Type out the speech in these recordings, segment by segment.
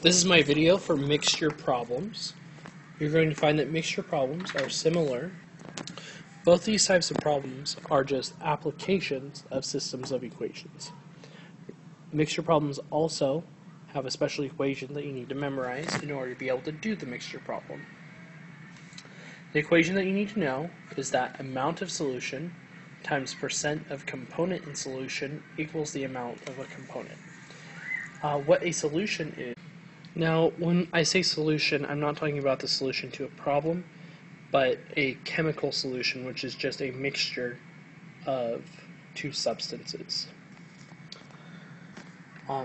This is my video for mixture problems. You're going to find that mixture problems are similar. Both these types of problems are just applications of systems of equations. Mixture problems also have a special equation that you need to memorize in order to be able to do the mixture problem. The equation that you need to know is that amount of solution times percent of component in solution equals the amount of a component. What a solution is. Now, when I say solution, I'm not talking about the solution to a problem, but a chemical solution, which is just a mixture of two substances.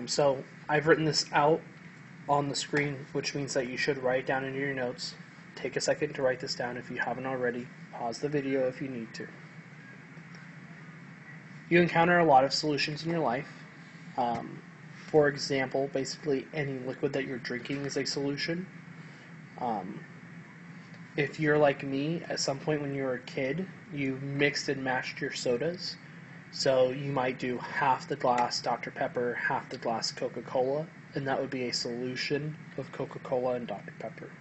So I've written this out on the screen, which means that you should write it down in your notes. Take a second to write this down if you haven't already. Pause the video if you need to. You encounter a lot of solutions in your life. For example, basically any liquid that you're drinking is a solution. If you're like me, at some point when you were a kid, you mixed and matched your sodas. So you might do half the glass Dr. Pepper, half the glass Coca-Cola, and that would be a solution of Coca-Cola and Dr. Pepper.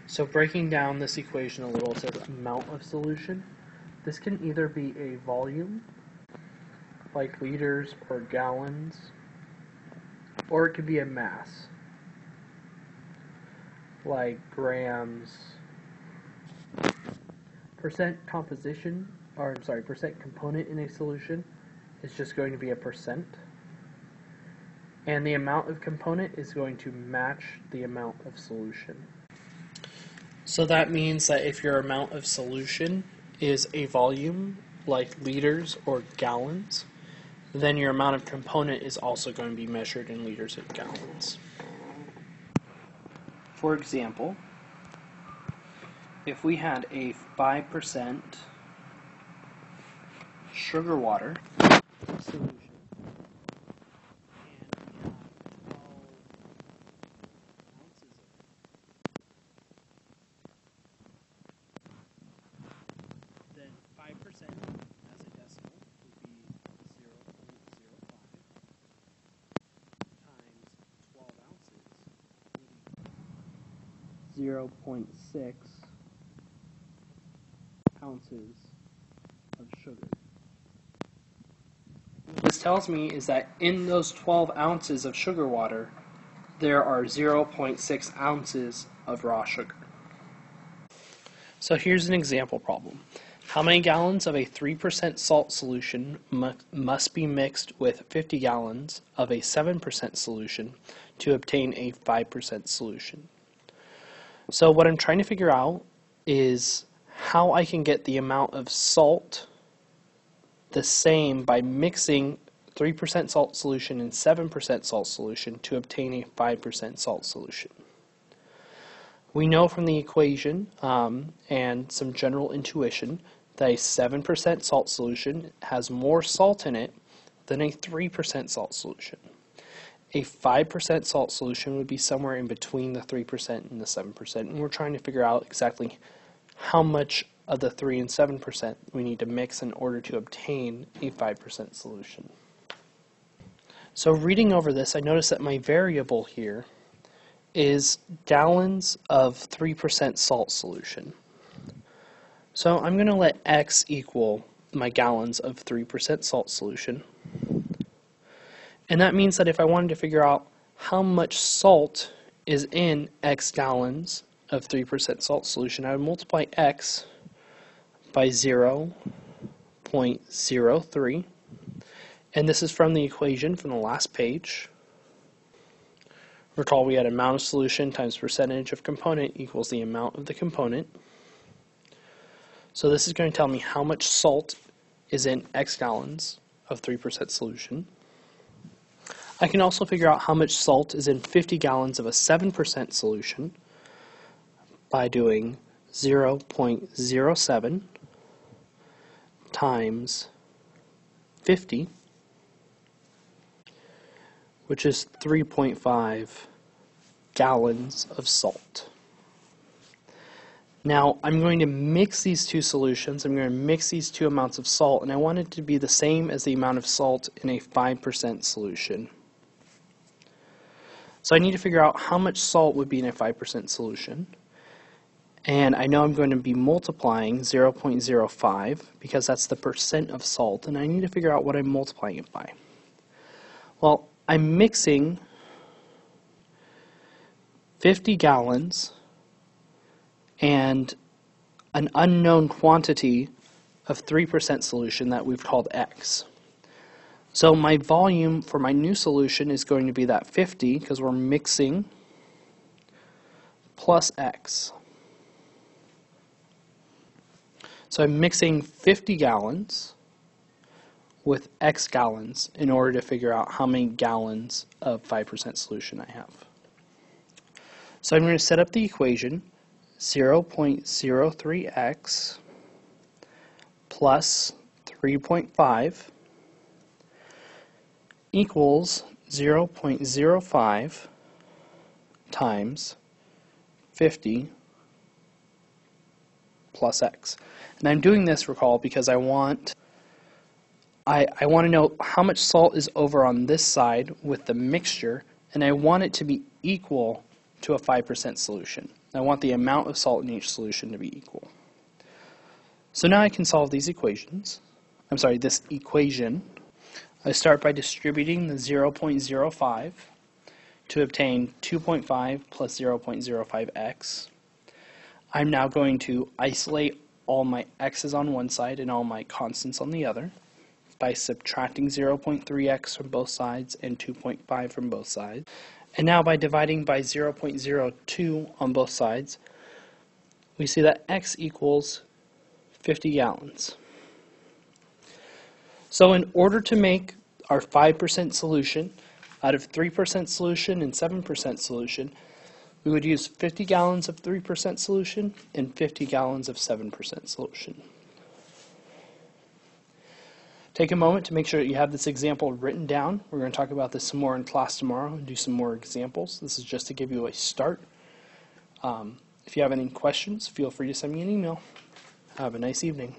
So breaking down this equation a little, it says amount of solution. This can either be a volume, like liters or gallons, or it could be a mass, like grams. Percent composition, or I'm sorry, percent component in a solution is just going to be a percent. And the amount of component is going to match the amount of solution. So that means that if your amount of solution is a volume, like liters or gallons, then your amount of component is also going to be measured in liters and gallons. For example, if we had a 5% sugar water solution, then 5% as a decimal would be 0.05 times 12 ounces would equal 0.6 ounces of sugar. What this tells me is that in those 12 ounces of sugar water, there are 0.6 ounces of raw sugar. So here's an example problem. How many gallons of a 3% salt solution must be mixed with 50 gallons of a 7% solution to obtain a 5% solution? So what I'm trying to figure out is how I can get the amount of salt the same by mixing 3% salt solution and 7% salt solution to obtain a 5% salt solution. We know from the equation and some general intuition that a 7% salt solution has more salt in it than a 3% salt solution. A 5% salt solution would be somewhere in between the 3% and the 7%, and we're trying to figure out exactly how much of the 3 and 7% we need to mix in order to obtain a 5% solution. So reading over this, I notice that my variable here is gallons of 3% salt solution. So I'm going to let X equal my gallons of 3% salt solution. And that means that if I wanted to figure out how much salt is in X gallons of 3% salt solution, I would multiply X by 0.03. And this is from the equation from the last page. Recall we had amount of solution times percentage of component equals the amount of the component. So this is going to tell me how much salt is in X gallons of 3% solution. I can also figure out how much salt is in 50 gallons of a 7% solution by doing 0.07 times 50, which is 3.5 gallons of salt. Now I'm going to mix these two solutions. I'm going to mix these two amounts of salt, and I want it to be the same as the amount of salt in a 5% solution. So I need to figure out how much salt would be in a 5% solution. And I know I'm going to be multiplying 0.05 because that's the percent of salt, and I need to figure out what I'm multiplying it by. Well, I'm mixing 50 gallons and an unknown quantity of 3% solution that we've called X. So my volume for my new solution is going to be that 50 because we're mixing plus X. So I'm mixing 50 gallons with X gallons in order to figure out how many gallons of 5% solution I have. So I'm going to set up the equation 0.03x plus 3.5 equals 0.05 times 50 plus x. And I'm doing this, recall, because I want to know how much salt is over on this side with the mixture, and I want it to be equal to a 5% solution. I want the amount of salt in each solution to be equal. So now I can solve these equations. This equation. I start by distributing the 0.05 to obtain 2.5 plus 0.05x. I'm now going to isolate all my x's on one side and all my constants on the other by subtracting 0.3x from both sides and 2.5 from both sides. And now by dividing by 0.02 on both sides, we see that x equals 50 gallons. So in order to make our 5% solution out of 3% solution and 7% solution, we would use 50 gallons of 3% solution and 50 gallons of 7% solution. Take a moment to make sure that you have this example written down. We're going to talk about this some more in class tomorrow and do some more examples. This is just to give you a start. If you have any questions, feel free to send me an email. Have a nice evening.